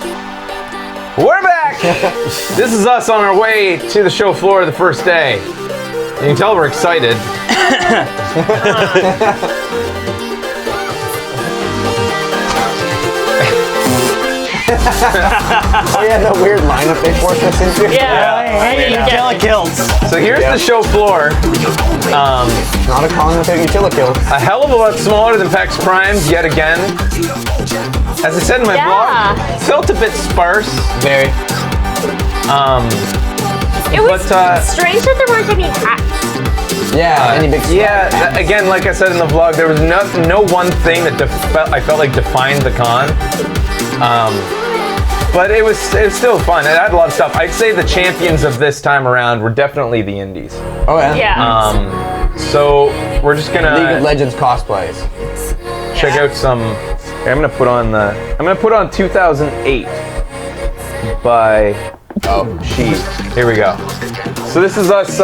We're back! This is us on our way to the show floor the first day. You can tell we're excited. Oh yeah, the weird lineup they forced us into. Kills. So here's the show floor. Not a con without utility. A hell of a lot smaller than PAX Prime's yet again. As I said in my blog, felt a bit sparse. Very. It was strange that there weren't any hats. Yeah, any big again, like I said in the vlog, there was no one thing that I felt like defined the con. But it was still fun. It had a lot of stuff. I'd say the champions of this time around were definitely the indies. Oh yeah. Yeah. So we're just gonna League of Legends cosplays. check out some. I'm gonna put on 2008 by She. Here we go. So this is us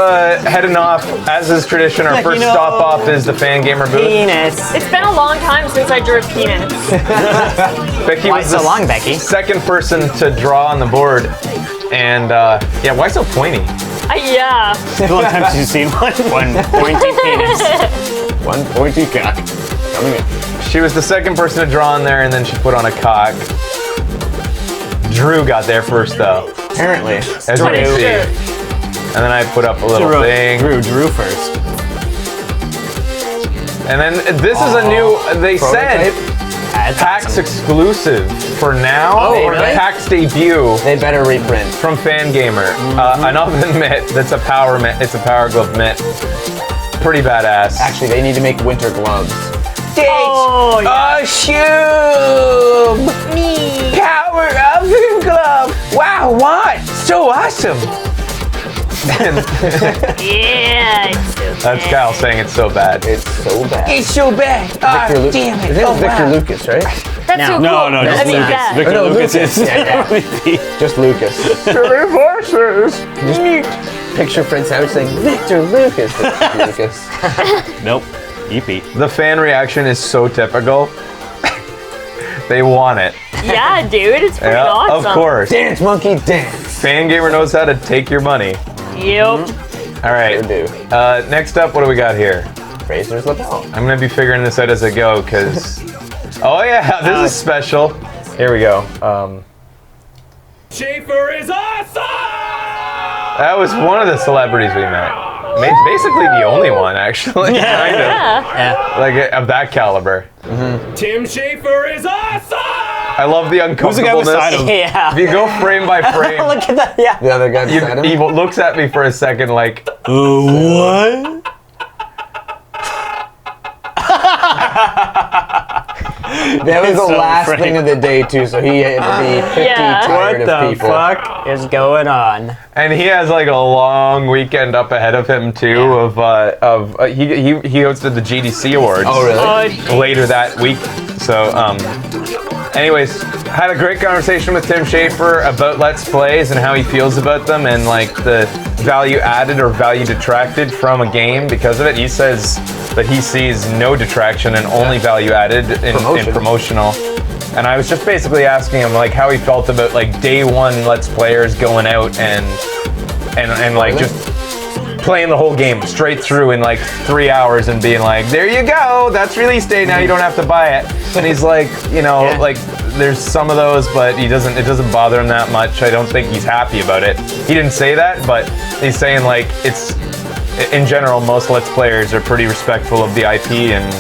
heading off. As is tradition, our first stop off is the Fan Gamer booth. Penis. It's been a long time since I drew a penis. Becky Why was so the long, Becky? second person to draw on the board, and yeah, why so pointy? Yeah. It's been a long time since you've seen one pointy penis. One pointy cock. Coming in. She was the second person to draw on there, and then she put on a cock. Drew got there first, though, Apparently. as you can see. And then I put up a little thing. Drew first. And then this is a new, they said, PAX exclusive for now, or the PAX debut They better reprint. from Fan Gamer. An oven mitt that's a power mitt. It's a power glove mitt. Pretty badass. Actually, they need to make winter gloves. Oh, yeah. A shoe! Me. Power oven glove! Wow, what? So awesome! Yeah. It's so That's bad. Kyle saying it's so bad. It's so bad. It's so bad. Ah, Victor damn it. His name is Victor Lucas, right? That's so cool. No, I just mean, Lucas. yeah. Victor Oh, no, Lucas Lucas. is Just Lucas. Just picture Fred's house saying, Victor Lucas. Lucas. Nope. Yeepy. The fan reaction is so typical. They want it. Yeah, dude. It's pretty awesome. Of course. Dance, monkey, dance. Fan Gamer knows how to take your money. Yep. All right. Sure do. Next up, what do we got here? Fraser's lapel. I'm gonna be figuring this out as I go, because. Oh yeah, this is special. Here we go. Schaefer is awesome! That was one of the celebrities we met. Basically the only one, actually. Kind of. Yeah. Like of that caliber. Tim Schaefer is awesome! I love the Who's the guy beside uncomfortableness. him? Yeah. If you go frame by frame, Look at that. Yeah. The other guy beside he him. looks at me for a second like, What? That was the so last frank. thing of the day, too, so he had to be pretty Yeah. tired What of the people. fuck is going on? and he has like a long weekend up ahead of him too. He hosted the GDC Awards. Oh, really? Later that week. So, anyways, had a great conversation with Tim Schaefer about Let's Plays and how he feels about them and like the value added or value detracted from a game because of it. He says that he sees no detraction and only value added in promotional. And I was just basically asking him like how he felt about like day one Let's Players going out and like just playing the whole game straight through in like 3 hours and being like, there you go, that's release day, now you don't have to buy it. And he's like, you know, like there's some of those, but it doesn't bother him that much. I don't think he's happy about it. He didn't say that, but he's saying like it's, in general, most Let's Players are pretty respectful of the IP and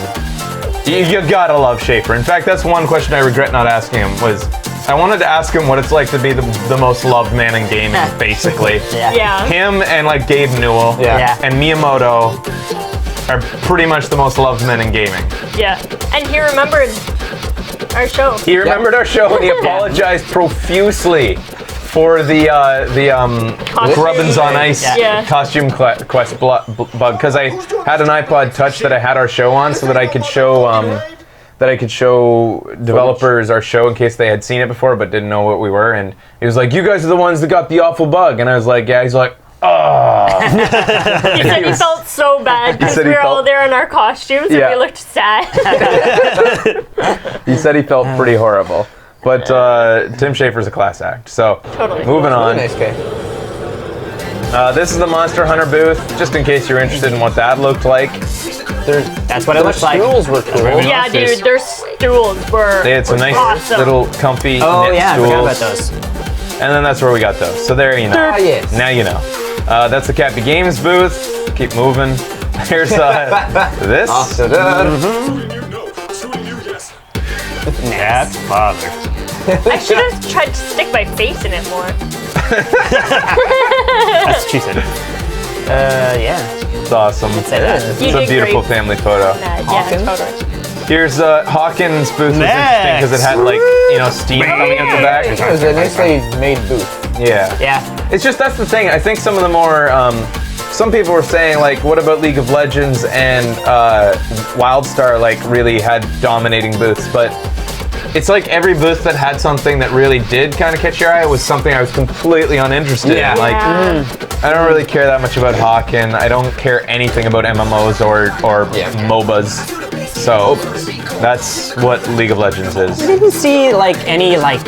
you gotta love Schaefer. In fact, that's one question I regret not asking him was, I wanted to ask him what it's like to be the most loved man in gaming, basically. Yeah. Him and like Gabe Newell and Miyamoto are pretty much the most loved men in gaming. Yeah. And he remembered our show. He remembered our show and he apologized profusely for the Grubbins on Ice costume quest bug because I had an iPod Touch that I had our show on so that I could show developers our show in case they had seen it before but didn't know what we were, and he was like, you guys are the ones that got the awful bug, and I was like, yeah. He's like, oh. He said he felt so bad because we were all there in our costumes and we looked sad. He said he felt pretty horrible. But Tim Schafer's a class act. So Totally. moving Really on. nice guy. This is the Monster Hunter booth, just in case you're interested in what that looked like. That's what it looks like. Stools were cool. Very Yeah, nice. dude, their stools were They had some nice awesome. little comfy Oh knit yeah, I stools. forgot about those. And then that's where we got those. So there you know. Ah, yes. Now you know. That's the Cappy Games booth. Keep moving. Here's this. Cat father. I should have tried to stick my face in it more. That's what she said. Yeah. It's awesome. Say that. You It's a did beautiful great. family photo. Yeah, Hawkins? totally. Here's Hawkins' booth was interesting because it had like, you know, steam coming out the back. It was a nicely made booth. Yeah. Yeah. It's just, that's the thing. I think some of the more, some people were saying like, what about League of Legends and WildStar like really had dominating booths, but it's like every booth that had something that really did kind of catch your eye was something I was completely uninterested Yeah. in. Like, Yeah. I don't really care that much about Hawken. I don't care anything about MMOs or Yeah. MOBAs. So that's what League of Legends I is. didn't see like any like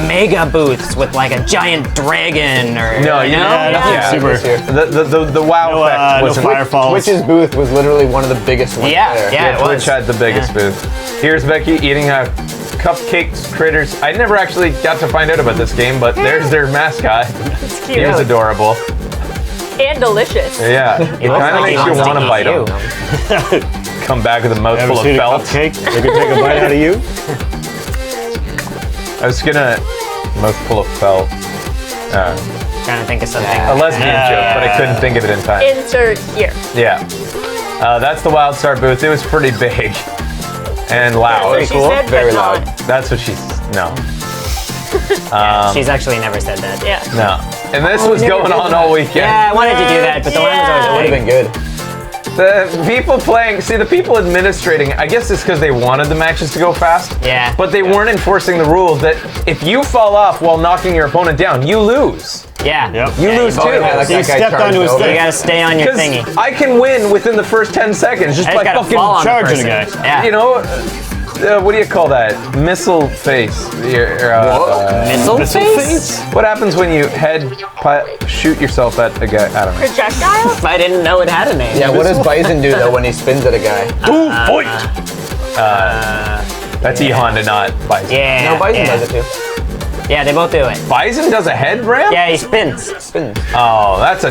mega booths with like a giant dragon or No, you know, nothing yeah. super. This year. The WoW No, effect no wasn't. firefalls. Twitch's booth was literally one of the biggest ones Yeah, there. yeah. it Twitch was. had the biggest booth. Here's Becky eating cupcakes critters. I never actually got to find out about this game, but there's their mascot. It's He cute. was adorable. And delicious. Yeah, it looks kind of like he makes you wants to want to eat bite him. you. Come back with a mouthful of felt. Cake? They could take a bite out of you? I was gonna mouthful of felt. Trying to think of something. A lesbian joke, but I couldn't think of it in time. Insert here. Yeah. That's the WildStar booth. It was pretty big and loud. That's what she said, but Very not. loud. That's what she's. No. She's actually never said that. Yeah. No. And this was going on all weekend. Yeah, I wanted to do that, but the line was always Would away. have been good. The people playing, see, the people administrating, I guess it's because they wanted the matches to go fast. Yeah. But they weren't enforcing the rule that if you fall off while knocking your opponent down, you lose. Yeah. Yep. You lose Oh, too. yeah, like So you that guy stepped charged onto his over. You gotta stay on your Because thingy. I can win within the first 10 seconds just I by just gotta fucking fall on the charging a person. guy. Yeah. You know, what do you call that? Missile face. Missile face? What happens when you shoot yourself at a guy? I don't know. Projectile? I didn't know it had a name. Yeah, what does Bison do though when he spins at a guy? That's E-Honda, not Bison. Yeah. No, Bison yeah. does it too. Yeah, they both do it. Bison does a head ramp? Yeah, he spins. Spins. Oh, that's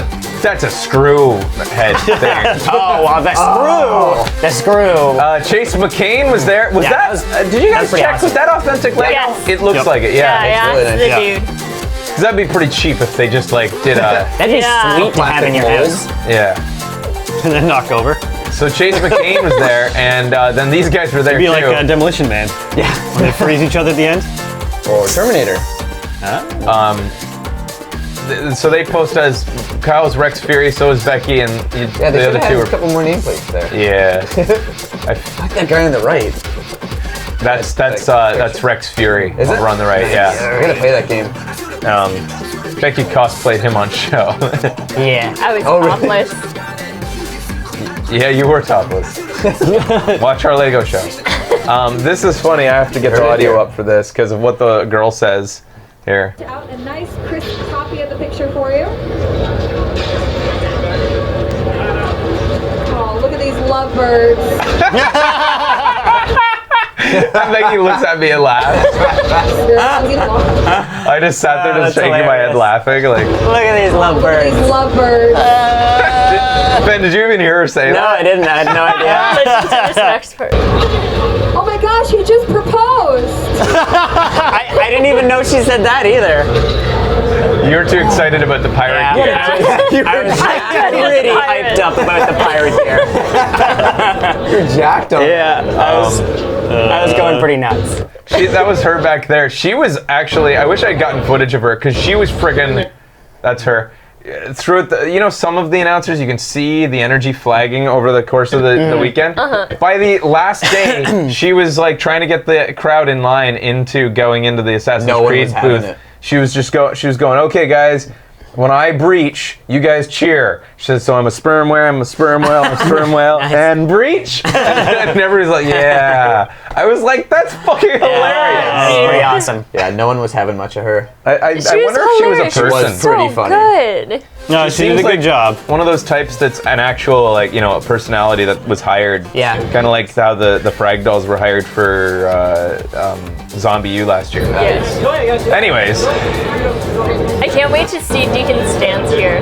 a screw head thing. Oh, wow, the screw. The screw. Chase McCain was there. Was Yeah, that? that was- did you guys that's pretty check? awesome. Was that authentic Lego? Yes. It looks Yep. like it. Yeah, Yeah. yeah, really it's nice. the Yeah. dude. Because that'd be pretty cheap if they just like did a. That'd be Yeah. sweet to have in your Plastic house. Yeah. And then knock over. So Chase McCain was there, and then these guys were there Be too. like Demolition Man. Yeah. When they freeze each other at the end. Or Terminator. So they post as Kyle's Rex Fury, so is Becky, and Yeah, they the should other have two had are. a couple more nameplates there. Yeah. Like that guy on the right. That's Rex Fury Is it? over on the right. Yeah. I gotta play that game. Becky cosplayed him on show. Yeah. I was Oh, really? topless. Yeah, you were topless. Watch our Lego show. This is funny. I have to get the Right audio here. up for this because of what the girl says here. Out a nice crisp copy of the picture for you. Oh, look at these lovebirds. Becky looks at me and laughs. I just sat there just That's shaking my head hilarious. laughing. Like, Look at these Look at lovebirds. these lovebirds. Ben, did you even hear her say No, that? I didn't. I had no idea. Listen to this next part. Oh my gosh, he just proposed. I didn't even know she said that either. You were too excited about the pirate Yeah. gear. I was pretty pirate. hyped up about the pirate gear. You're jacked on. Yeah, I was going pretty nuts. That was her back there. She was actually, I wish I'd gotten footage of her because she was friggin', that's her. Throughout the, some of the announcers, you can see the energy flagging over the course of the weekend. By the last day, she was like trying to get the crowd in line into going into the Assassin's No one Creed was having booth. it. She was going, okay guys, When I breach, you guys cheer. She says, so I'm a sperm whale, I'm a sperm whale, I'm a sperm whale, and breach. And everybody's like, yeah. I was like, that's fucking hilarious. That's pretty awesome. Yeah, no one was having much of her. I wonder if she was a She was person. pretty So funny. good. No, she did seems a good like- job. One of those types that's an actual, like, you know, a personality that was hired. Yeah. Kind of like how the Frag Dolls were hired for Zombie U last year. Anyways, I can't wait to see Deacon's stance here.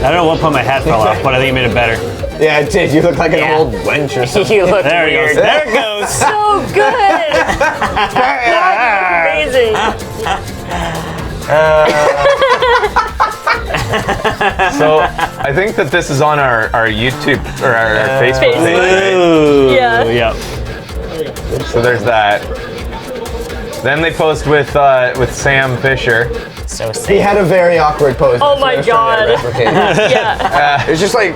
I don't know what point my hat fell off, but I think it made it better. Yeah, it did. You look like an Yeah. old wench or something. You look There it goes. weird. There it goes. So good. Amazing. so I think that this is on our YouTube or our Facebook page. Right? Ooh, Yeah. Yep. So there's that. Then they post with Sam Fisher. So He sick. had a very awkward pose. Oh That's what my I was trying to God. replicate. Yeah. It was just like,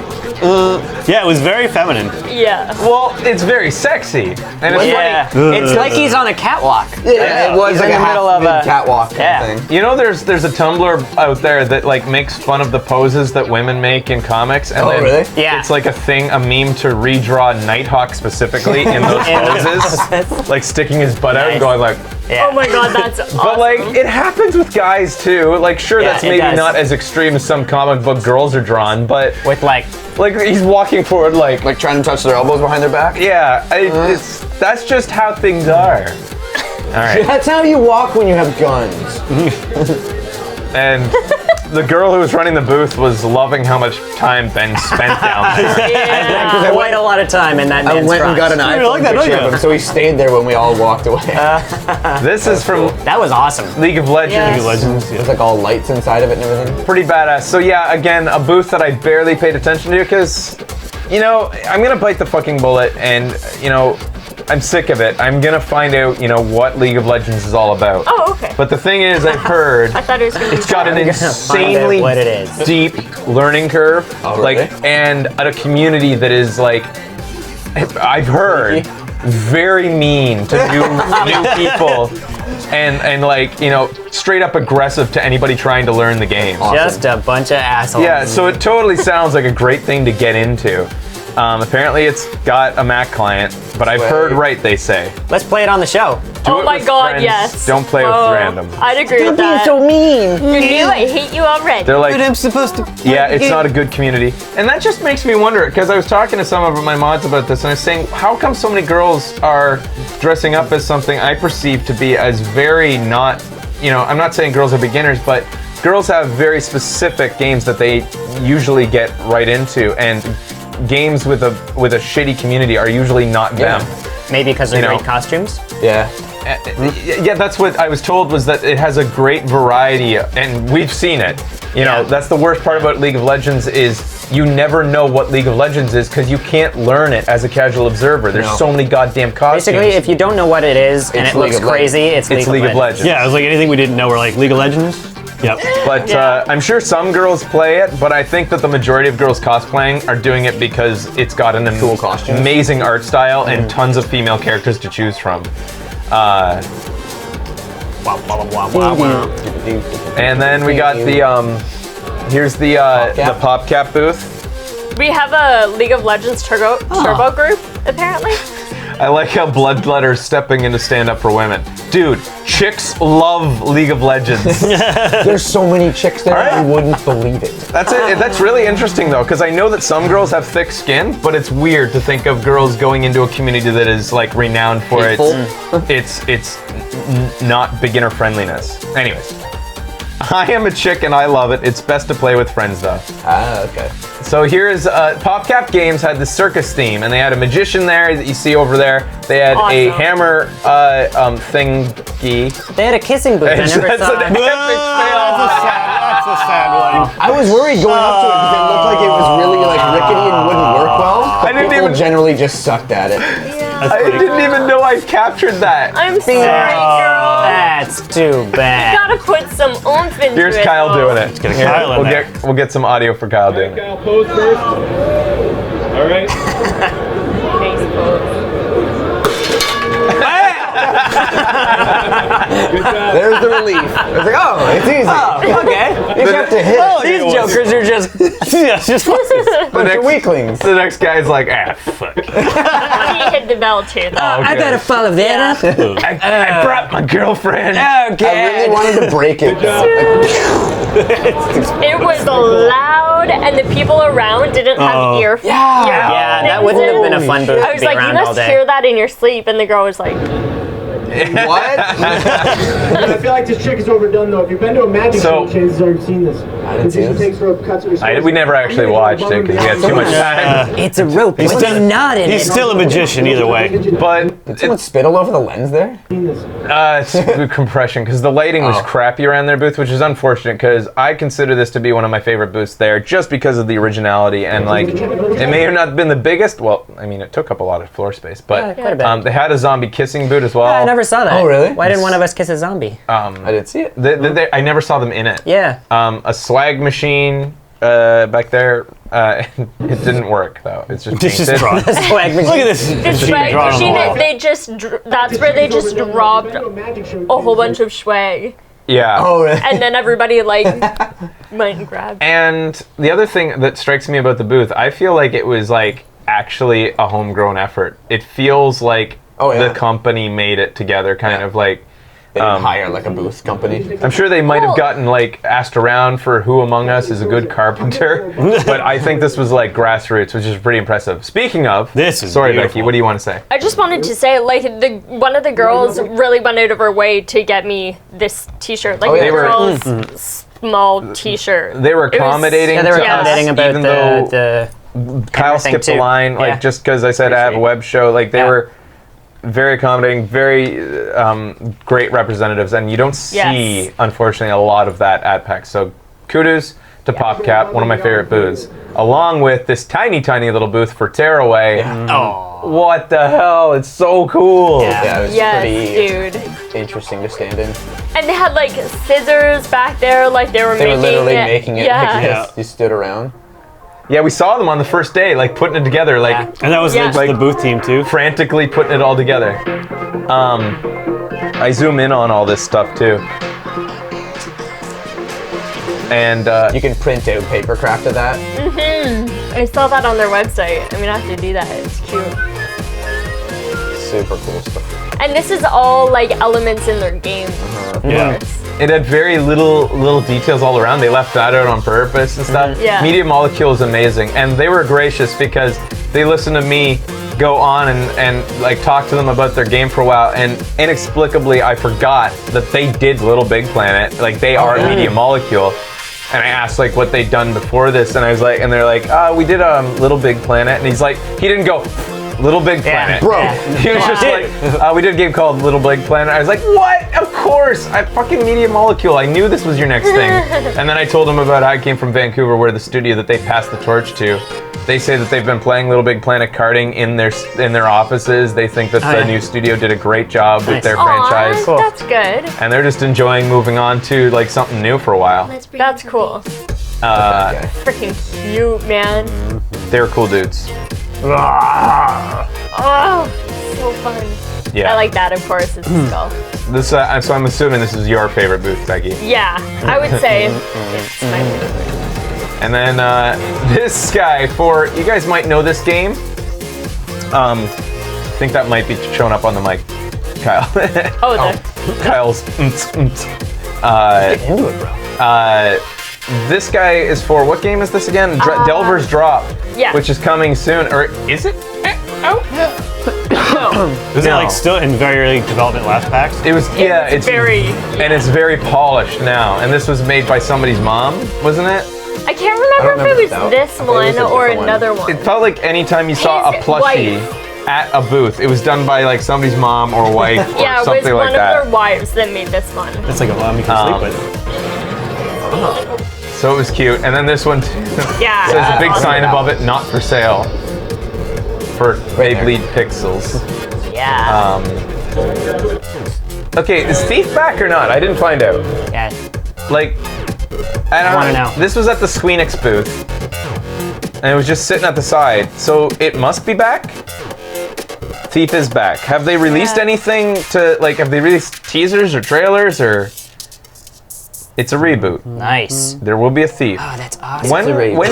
Yeah, it was very feminine. Yeah. Well, it's very sexy, and it's Yeah. funny. It's like he's on a catwalk. yeah, it was He's like in a the middle of half a- catwalk kind Yeah. of thing. You know, there's a Tumblr out there that like makes fun of the poses that women make in comics, and Oh, then really? Yeah. it's like a meme to redraw Nighthawk specifically in those In those poses, like sticking his butt out and Nice. going like. Yeah. Oh my God, that's awesome. But like, it happens with guys too. Like, sure, Yeah, that's it maybe does. not as extreme as some comic book girls are drawn, but With like, he's walking forward like Like trying to touch their elbows behind their back. yeah, that's just how things are. All right, That's how you walk when you have guns. and the girl who was running the booth was loving how much time Ben spent down there. Yeah. quite a lot of time in that I man's went and got an crotch. iPhone like that, picture don't of you? him, so he stayed there when we all walked away. This is from That was awesome. League of Legends. Yes. League of Legends. It was like all lights inside of it and everything. Pretty badass. So yeah, again, a booth that I barely paid attention to because, you know, I'm gonna bite the fucking bullet, and you know, I'm sick of it. I'm gonna find out, you know, what League of Legends is all about. Oh, okay. But the thing is, I've heard I thought it was gonna be it's got an I'm gonna find insanely out what it is. deep learning curve, Oh, like, really? and a community that is like, I've heard, very mean to new people, and like, you know, straight up aggressive to anybody trying to learn the game. Just a bunch of assholes. Yeah, so it totally sounds like a great thing to get into. Apparently, it's got a Mac client, but I've heard right, they say. Let's play it on the show. Do Oh it my with God, friends, yes. Don't play with random. I'd agree with that. mean. You knew I hate you already. They're like, I'm supposed to. yeah, it's not a good community. And that just makes me wonder, because I was talking to some of my mods about this, and I was saying, how come so many girls are dressing up as something I perceive to be as very not, you know, I'm not saying girls are beginners, but girls have very specific games that they usually get right into, and games with a shitty community are usually not them. Maybe because they're You know. great costumes. Yeah. Yeah, that's what I was told, was that it has a great variety, and we've seen it. You know, Yeah. that's the worst part about League of Legends is you never know what League of Legends is because you can't learn it as a casual observer. There's No. so many goddamn costumes. Basically, if you don't know what it is and It's it looks League of crazy, Legends. it's League of Legends. Yeah, it was like anything we didn't know. We're like League of Legends. Yep. But Yeah. I'm sure some girls play it, but I think that the majority of girls cosplaying are doing it because it's got an Cool costumes. amazing art style and tons of female characters to choose from. And then we got the here's the PopCap booth. We have a League of Legends turbo group, apparently. I like how Bloodletter's stepping in to stand up for women. Dude, chicks love League of Legends. There's so many chicks there, Alright. you wouldn't believe it. That's it. That's really interesting though, because I know that some girls have thick skin, but it's weird to think of girls going into a community that is like renowned for its not beginner friendliness. Anyways, I am a chick and I love it. It's best to play with friends though. Ah, okay. So here's PopCap Games had the circus theme, and they had a magician there that you see over there. They had a Awesome. hammer thingy. They had a kissing booth. I That's never an saw epic it. fail. That's a sad one. I was worried going up to it because it looked like it was really like rickety and wouldn't work well. But I didn't people even- generally just sucked at it. I didn't even know I captured that. I'm sorry, girl. That's too bad. Gotta put some oomph into Here's it. Kyle though. doing it. get a Here, Kyle in we'll there. get we'll get some audio for Kyle doing it. Kyle, pose first. All right. Face pose. Good job. There's the relief. It's like, oh, it's easy. Okay. You just have to hit. These jokers are just. Bunch of weaklings. The next guy's like, fuck. He hit the bell too. Though. I gotta follow that up. I brought my girlfriend. I really wanted to break it. It was loud, and the people around didn't have earphones. Yeah, that wouldn't have been a fun booth I to was be like, you around all must day. hear that in your sleep, and the girl was like, What? I feel like this trick is overdone though. If you've been to a magic So- show, chances are you've seen this. didn't see this. Takes rope, cuts it, We never actually watched it because we had too much time. It's a rope with a knot in He's it. still a magician either way. But Did someone spit all over the lens there? it's good compression because the lighting was crappy around their booth, which is unfortunate because I consider this to be one of my favorite booths there just because of the originality and like it may have not been the biggest. Well, I mean, it took up a lot of floor space, but quite a bit. they had a zombie kissing booth as well. I never saw that. Oh, really? Why didn't one of us kiss a zombie? I didn't see it. I never saw them in it. Yeah. A swag machine back there. It didn't work though. It's just This is painted. drawn. The swag machine. Look at this the machine swag drawn on the machine, wall. they just, that's where they just dropped a whole bunch of swag. Yeah. Oh, really? And then everybody like went and grabbed. And the other thing that strikes me about the booth, I feel like it was like actually a homegrown effort. It feels like the company made it together, kind of like. They didn't hire like a booth company. I'm sure they might have gotten like asked around for who among us is a good carpenter, but I think this was like grassroots, which is pretty impressive. Speaking of, This is sorry, beautiful. Becky, what do you want to say? I just wanted to say, like, one of the girls really went out of her way to get me this T-shirt, like Oh, yeah. the They were- girl's small T-shirt. They were It was- accommodating. Yeah, they were to accommodating us, about even though the Kyle everything, skipped the too. line, like Yeah. just because I said I have a web show. Like they were very accommodating, very great representatives, and you don't see, unfortunately, a lot of that at PAX. So kudos to PopCap, one of my favorite booths, along with this tiny, tiny little booth for Tearaway. Oh, what the hell! It's so cool. Yeah, it was Yes, pretty dude. interesting to stand in. And they had like scissors back there, like they were They were making literally it. making it. Yeah. Like Yeah. you stood around. Yeah, we saw them on the first day, like putting it together, like And that was Yeah. the booth team too. frantically putting it all together. I zoom in on all this stuff too. And You can print out papercraft of that. I saw that on their website. I mean, I have to do that. It's cute. Super cool stuff. And this is all like elements in their game. Yeah. it had very little details all around. They left that out on purpose and stuff. Yeah. Media Molecule is amazing, and they were gracious because they listened to me go on and like talk to them about their game for a while, and inexplicably I forgot that they did Little Big Planet. Like they are Media Molecule. And I asked like what they'd done before this, and I was like, and they're like, we did Little Big Planet, and he's like, he didn't go Little Big Planet, Bro. He was just like, we did a game called Little Big Planet. I was like, what? Of course, I fucking Media Molecule. I knew this was your next thing. And then I told him about how I came from Vancouver, where the studio that they passed the torch to. They say that they've been playing Little Big Planet karting in their offices. They think that the new studio did a great job with their franchise. Aw, that's good. And they're just enjoying moving on to like something new for a while. That's cool. Freaking cute, man. They're cool dudes. Oh, so fun. Yeah. I like that, of course. It's a skull. This. So I'm assuming this is your favorite booth, Becky. Yeah, I would say it's my favorite. And then this guy, for you guys might know this game. I think that might be showing up on the mic, Kyle. Kyle's. Get into it, bro. This guy is for what game is this again? Delver's Drop. Yeah. Which is coming soon, or is it? Was it like still in very early development last PAX? It was. Yeah, It's very. and it's very polished now. And this was made by somebody's mom, wasn't it? I can't remember if it was this I thought it was one a or different one. another one. It felt like anytime you saw a His plushie wife. at a booth, it was done by like somebody's mom or wife or Yeah, it was something one like of that. their wives that made this one. It's like a lot we can sleep with. So it was cute. And then this one too. Yeah. There's a big sign above it, not for sale. For Beyblade Pixels. Yeah. Okay, is Thief back or not? I didn't find out. Yeah. Like, I don't wanna know. know. This was at the Squeenix booth. And it was just sitting at the side. So it must be back? Thief is back. Have they released anything to like? Have they released teasers or trailers or? It's a reboot. Nice. There will be a Thief. Oh, that's awesome. When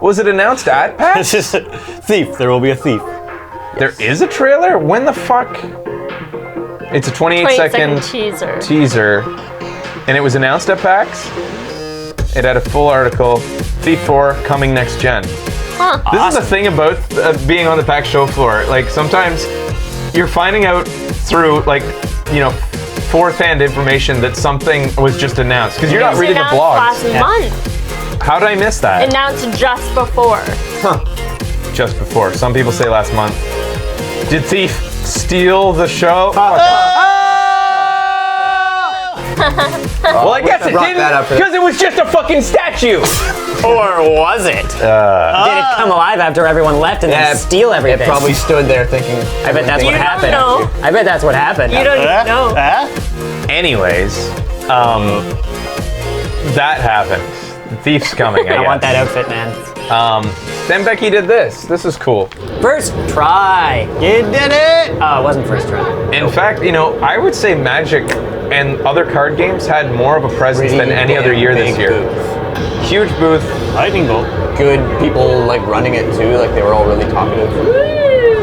was it announced at PAX? It's just a thief. There will be a thief. There is a trailer? When the fuck? It's a 28-second teaser. And it was announced at PAX? It had a full article. Thief 4 coming next gen. Huh. This is the thing about being on the PAX show floor. Like, sometimes you're finding out through, like, you know, fourth-hand information that something was just announced. Because you're not reading the blogs. Last month. How did I miss that? Announced just before. Huh. Just before. Some people say last month. Did Thief steal the show? Well, I guess it didn't, because it was just a fucking statue. Or was it? Did it come alive after everyone left and then steal everything? It probably stood there thinking. I bet that's what happened. Know. I bet that's what happened. You don't even know. Anyways, that happened. The Thief's coming. I want that outfit, man. Then Becky did this. This is cool. First try. You did it. Oh, it wasn't first try. In fact, you know, I would say Magic and other card games had more of a presence than any other year this year. Huge booth. Lightning bolt. Good people like running it too. Like they were all really talkative.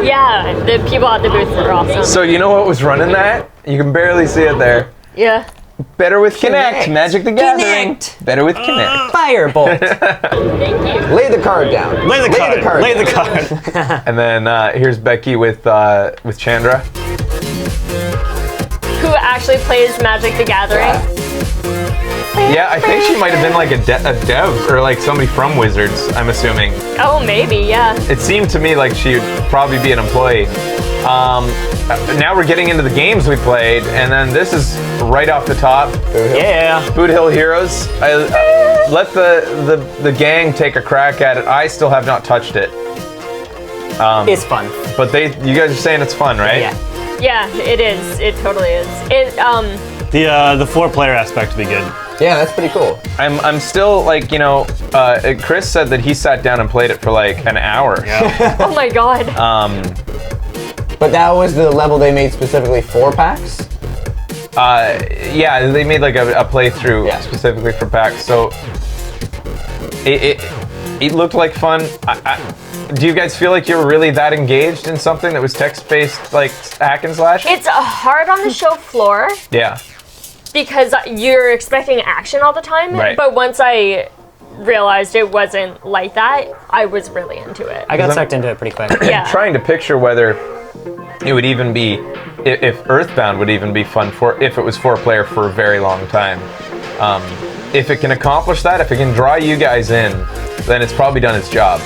Yeah, the people at the booth were awesome. So you know what was running that? You can barely see it there. Yeah. Better with Kinect. Magic the Gathering. Better with Kinect. Firebolt. Thank you. Lay the card down. Lay the card. Lay the down. card. And then here's Becky with Chandra. Who actually plays Magic the Gathering? Yeah, I think she might have been like a dev or like somebody from Wizards, I'm assuming. Oh, maybe, yeah. It seemed to me like she would probably be an employee. Now we're getting into the games we played, and then this is right off the top. Yeah. Boot Hill Heroes. Let the gang take a crack at it. I still have not touched it. It's fun. But you guys are saying it's fun, right? Yeah. Yeah, it is. It totally is. The 4-player aspect would be good. Yeah, that's pretty cool. I'm still like, you know, Chris said that he sat down and played it for like an hour. Yeah. Oh my god. But that was the level they made specifically for PAX? Yeah, they made like a playthrough specifically for PAX. So it looked like fun. Do you guys feel like you were really that engaged in something that was text-based, like hack and slash? It's hard on the show floor. Yeah. Because you're expecting action all the time. Right. But once I realized it wasn't like that, I was really into it. I got sucked into it pretty quick. Yeah. Trying to picture whether it would even be, if Earthbound would even be fun if it was 4-player for a very long time. If it can accomplish that, if it can draw you guys in, then it's probably done its job.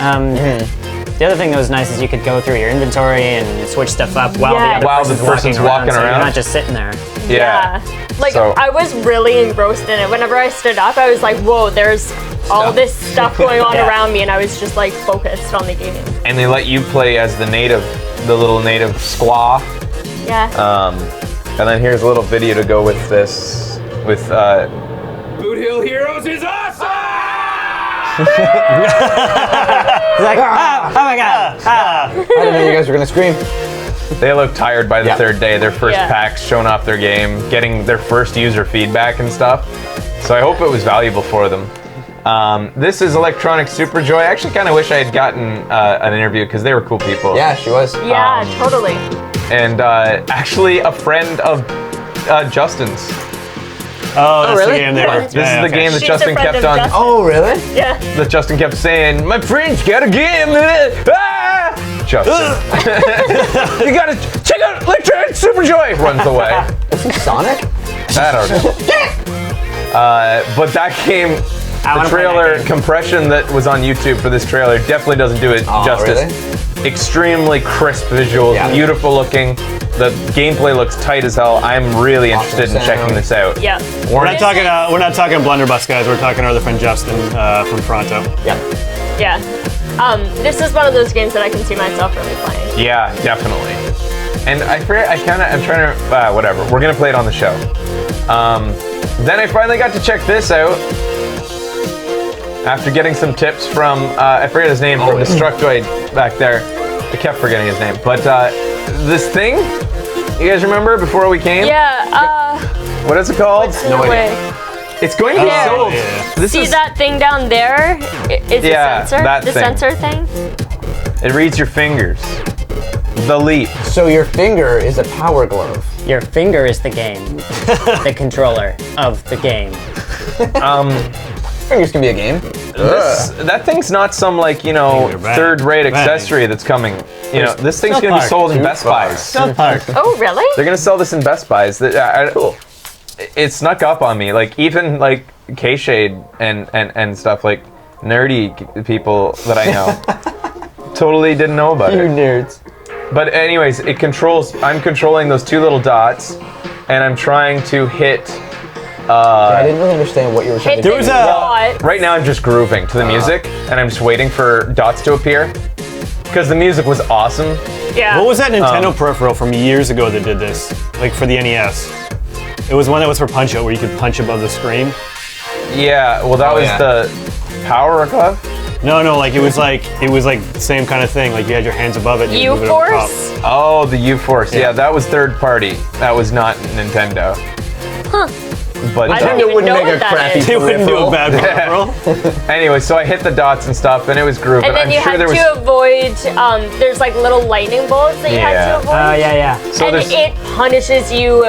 The other thing that was nice is you could go through your inventory and switch stuff up while the other person's walking around. So you're not just sitting there. Yeah. Like, I was really engrossed in it. Whenever I stood up, I was like, whoa, there's all this stuff going on around me, and I was just like focused on the game. And they let you play as the little native squaw. Yeah. And then here's a little video to go with this, with Boot Hill Heroes is awesome! It's like, oh my god! I didn't know you guys were gonna scream. They look tired by the third day, their first PAX, showing off their game, getting their first user feedback and stuff. So I hope it was valuable for them. This is Electronic Superjoy. I actually kind of wish I had gotten an interview because they were cool people. Yeah, she was. Yeah, totally. And actually a friend of Justin's. Oh, that's really? the game there. This is the game that She's Justin a friend kept of on. Justin. Oh, really? Yeah. That Justin kept saying, "My friend's got a game." Ah! Justin, you gotta check out Electronic Superjoy. Runs away. Is he Sonic? I don't know. But that game, the trailer compression that was on YouTube for this trailer definitely doesn't do it justice. Really? Extremely crisp visuals, beautiful looking. The gameplay looks tight as hell. I'm really interested in checking this out. Yeah. We're not talking Blunderbuss guys. We're talking our other friend Justin from Toronto. Yeah. Yeah. This is one of those games that I can see myself really playing. Yeah, definitely. And I'm trying to, whatever. We're gonna play it on the show. Then I finally got to check this out. After getting some tips from, I forget his name, from Destructoid back there. I kept forgetting his name. But this thing. You guys remember before we came? Yeah. What is it called? What's in the way? It's going to be There. sold. Yeah. This See is that thing down there? Is Yeah, a sensor? that the thing. sensor thing? It reads your fingers. The leap. So your finger is a power glove. Your finger is the game. The controller of the game. Fingers can be a game. That thing's not some like, you know, Finger bang, third-rate bang. accessory that's coming. You know, this thing's South gonna be Park. sold in Best Buys. South Park. Oh, really? They're gonna sell this in Best Buys. Cool. It snuck up on me. Like even like K-Shade and stuff, like nerdy people that I know totally didn't know about You it. nerds. But anyways, I'm controlling those two little dots, and I'm trying to hit. I didn't really understand what you were trying to Hit do. was the a- dot. Right now, I'm just grooving to the music, and I'm just waiting for dots to appear. Because the music was awesome. Yeah. What was that Nintendo peripheral from years ago that did this? Like for the NES? It was one that was for Punch Out where you could punch above the screen. Yeah, well, that was yeah. the Power Glove. No, like it was like the same kind of thing. Like you had your hands above it. And you move it over top. U-Force? Oh, the U-Force. Yeah, Yeah. that was third party. That was not Nintendo. Huh. But I don't Nintendo even wouldn't know make what a that crappy is. They wouldn't do a peripheral. bad peripheral. anyway, so I hit the dots and stuff, and it was grooving. And then I'm you sure had there was. to avoid, there's like little lightning bolts that you had Yeah. to avoid. Oh, yeah. So and there's- it punishes you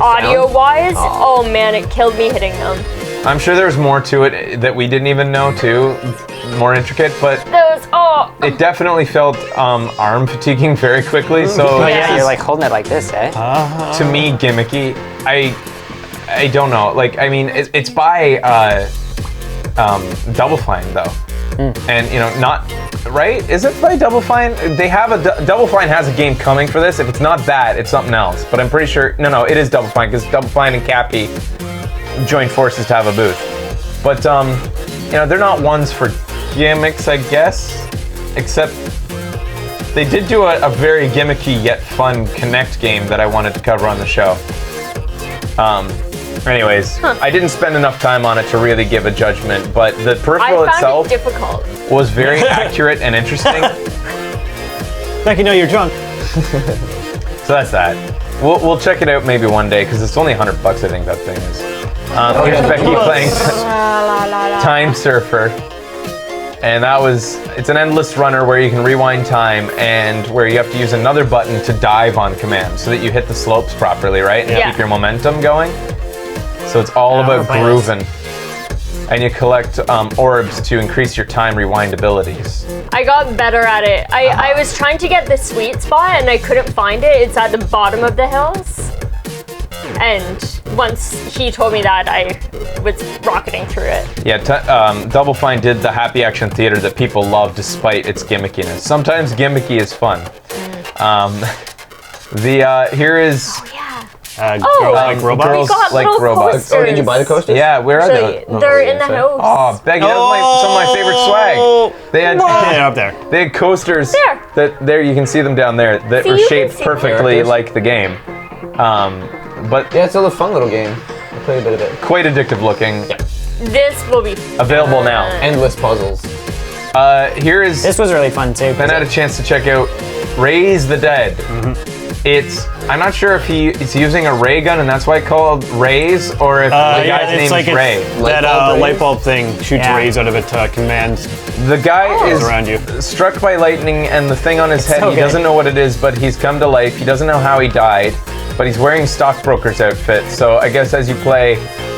audio-wise. Oh man, it killed me hitting them. I'm sure there's more to it that we didn't even know too, more intricate, but Those, it definitely felt arm fatiguing very quickly. So Oh, this yeah, is, you're like holding it like this, eh? to me gimmicky. I don't know. Like I mean, it's by Double Fine though, and you know not right. Is it by Double Fine? They have Double Fine has a game coming for this. If it's not that, it's something else. But I'm pretty sure no, it is Double Fine because Double Fine and Cappy joined forces to have a booth. But you know they're not ones for gimmicks, I guess. Except they did do a very gimmicky yet fun Connect game that I wanted to cover on the show. Anyways, I didn't spend enough time on it to really give a judgment, but the peripheral I found itself it difficult. was very accurate and interesting. Becky, no, you're drunk. So that's that. We'll check it out maybe one day because it's only $100 I think that thing is. Here's Becky playing Time Surfer. And it's an endless runner where you can rewind time and where you have to use another button to dive on command so that you hit the slopes properly, right? And Yeah. keep your momentum going. So it's all about grooving. And you collect orbs to increase your time rewind abilities. I got better at it. I was trying to get the sweet spot and I couldn't find it. It's at the bottom of the hills. And once he told me that, I was rocketing through it. Yeah, Double Fine did the happy action theater that people love despite its gimmickiness. Sometimes gimmicky is fun. Here is Oh, yeah. Girls like robots. Girls We got like little robots. coasters. Oh, did you buy the coasters? Yeah, where are Actually, they? they're in the house. Oh, Becky, that was some of my favorite swag. They had Yeah, up there. they had coasters There. that there you can see them down there that See, were you can shaped see perfectly them. like the game. But Yeah, it's still a fun little game. I played a bit of it. quite addictive looking. This will be Available now. Endless puzzles. Here is This was really fun too. Ben had a chance to check out Raise the Dead. I'm not sure if he's using a ray gun and that's why it's called Raise, or if the guy's name is Ray. That bulb light bulb thing shoots Yeah. rays out of it to command The guy is around you. struck by lightning and the thing on his head, so he good. doesn't know what it is, but he's come to life. He doesn't know how he died, but he's wearing stockbroker's outfit. So I guess as you play,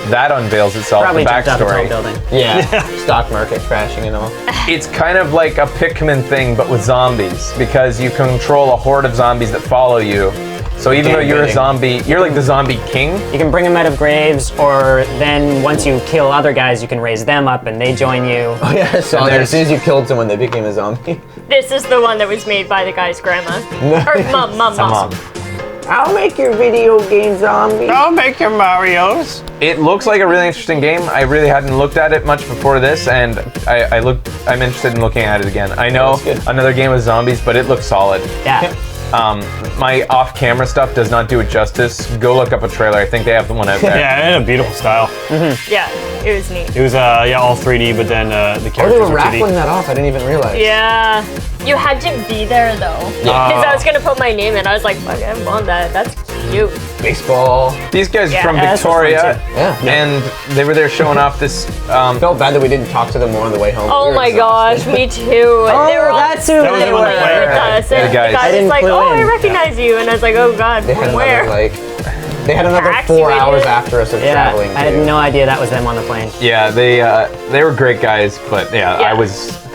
that unveils itself, Probably the jumped out of a tall backstory. building. Yeah. Stock market crashing and all. It's kind of like a Pikmin thing, but with zombies, because you control a horde of zombies that follow you. So even though you're a bidding. zombie, you're like the zombie king. You can bring them out of graves, or then once you kill other guys, you can raise them up and they join you. Oh yeah, I saw that. there's- As soon as you killed someone, they became a zombie. This is the one that was made by the guy's grandma. Or mom. Mom. I'll make your video game zombie. I'll make your Marios. It looks like a really interesting game. I really hadn't looked at it much before this, and I'm interested in looking at it again. I know That's good. another game with zombies, but it looks solid. Yeah. My off-camera stuff does not do it justice. Go look up a trailer. I think they have the one out there. Yeah, it had a beautiful style. Yeah, it was neat. It was all 3D, but then the Oh, characters they were were 2D. raffling that off. I didn't even realize. Yeah. You had to be there though. Because I was gonna put my name in. I was like, fuck, I want that. That's cute. Baseball. These guys Yeah, are from that's Victoria, fun Yeah. and they were there showing off this. Felt bad that we didn't talk to them more on the way home. Oh We were my gosh, exhausted. me too. They were all that's who That was they the one were. that played. with us. And The guys. the I guy was didn't like, clue oh, I in. recognize you. And I was like, oh god, They had from where? they had another PAX, 4 you hours idiot. after us of Yeah, traveling. I had too. no idea that was them on the plane. Yeah, they were great guys, but yeah, Yeah.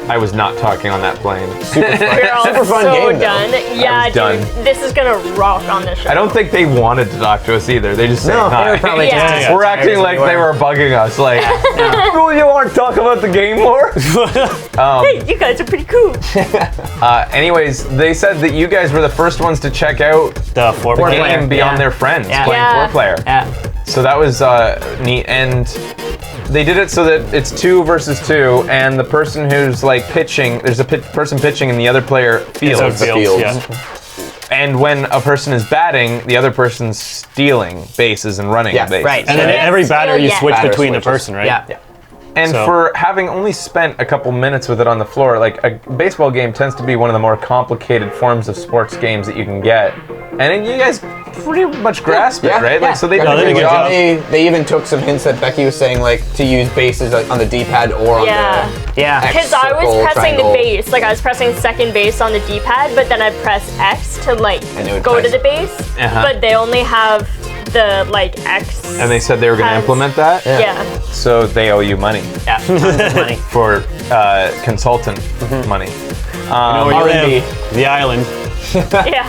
I was not talking on that plane. We're all Super fun so game, though. done. Yeah, was done. dude, this is gonna rock on the show. I don't think they wanted to talk to us either. They just said No, hi. They were probably Yeah. just Yeah. We're acting like they were bugging us. Like, oh, you want to talk about the game more? Hey, you guys are pretty cool. Anyways, they said that you guys were the first ones to check out The floor the player. game beyond yeah. their friends Yeah. playing Yeah. 4-player. Yeah. So that was neat, and they did it so that it's 2 versus 2, and the person who's like pitching, there's a person pitching, and the other player fields. Fields, yeah. And when a person is batting, the other person's stealing bases and running Yeah, bases. right. And then Yeah. every batter you Yeah. switch Batter between the switches. person, right? Yeah. And So- for having only spent a couple minutes with it on the floor, like a baseball game tends to be one of the more complicated forms of sports games that you can get. And then you guys pretty much grasp Yeah. it, right? Yeah. Like, so they Yeah, did a they good did a good job. job. They even took some hints that Becky was saying, like to use bases like, on the D-pad or on Yeah. Yeah. X. Because I was Circle, pressing triangle. the base, like I was pressing second base on the D-pad, but then I'd press X to like And it would go to press- the base. Uh-huh. But they only have the like X. And they said they were going to Has- implement that. Yeah. So they owe you money Yeah. Tons of money. for consultant money. Know where you R&D. live, the island. Yeah.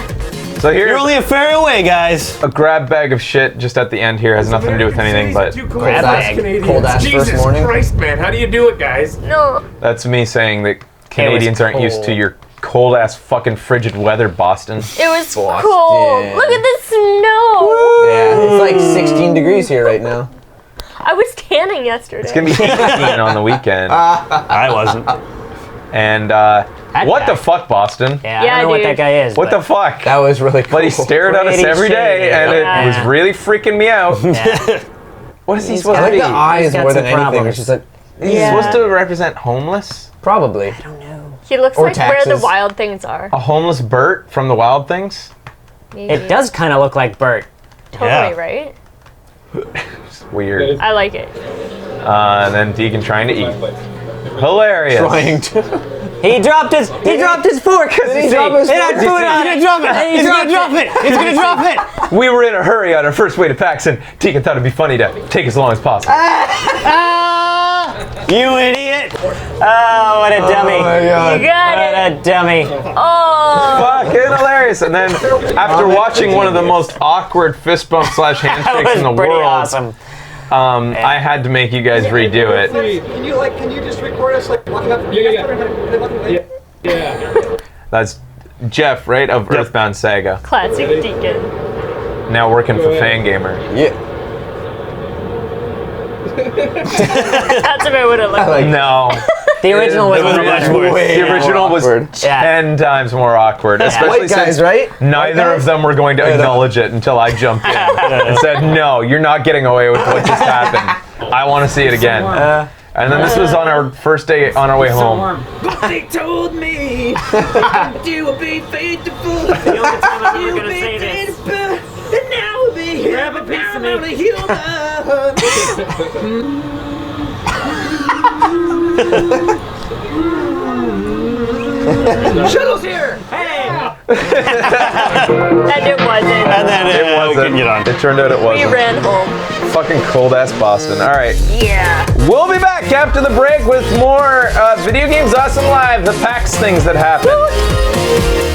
So You're here's only a fair away, guys. a grab bag of shit just at the end here. Has nothing to do with anything, but Cold ass Jesus first morning. Christ, man, how do you do it, guys? No. that's me saying that Canadians aren't used to cold. your cold ass fucking frigid weather, Boston. It was Boston. cold. Look at the snow. Yeah, it's like 16 degrees here right now. I was tanning yesterday. It's gonna be 18 on the weekend. I wasn't. And That what guy. the fuck, Boston? Yeah, I Yeah, don't know what dude. that guy is. What but- the fuck? That was really cool. But he stared at us Pretty every day, shady. and it Yeah. was really freaking me out. Yeah. What is he He's supposed I to like be? the eyes got more some than anything. problems. It's just like, He's Yeah. supposed to represent homeless? probably. He looks Or like where the taxes. wild things are. A homeless Bert from the Wild Things? Maybe. It does kind of look like Bert. Totally, Yeah. right? Weird. I like it. And then Deacon trying to eat. Hilarious. Trying to. He dropped his fork. Did he drop his It had fork? food on it. He's gonna drop it. He's gonna drop it. We were in a hurry on our first way to PAX, and Deacon thought it'd be funny to take as long as possible. You idiot. Oh, what a dummy. Oh my god. You got What it. a dummy. Oh. Fucking hilarious. And then after watching one of the most awkward fist bump / That handshakes in the was pretty world, awesome. I had to make you guys redo it. Can you just record us like walking up? Yeah. That's Jeff, right, of Earthbound Saga. Classic Deacon. Now working for Fangamer. Yeah. That's about what it looked like. No. The original was It was much worse. Way The original was awkward. 10 times more awkward, especially White guys, since right? neither White of guys? them were going to acknowledge it until I jumped in and said, no, you're not getting away with what just happened. I want to see it again. And then this was on our first day on our way home. They told me you will be faithful. The only time I'm ever gonna say this. And now we'll be here. Grab a piece of me. Shuttle's here. And it wasn't. And then It we wasn't. couldn't get on. It turned out it We wasn't. ran home. Fucking cold ass Boston. All right. Yeah. We'll be back after the break with more Video Games Awesome Live, the PAX things that happened.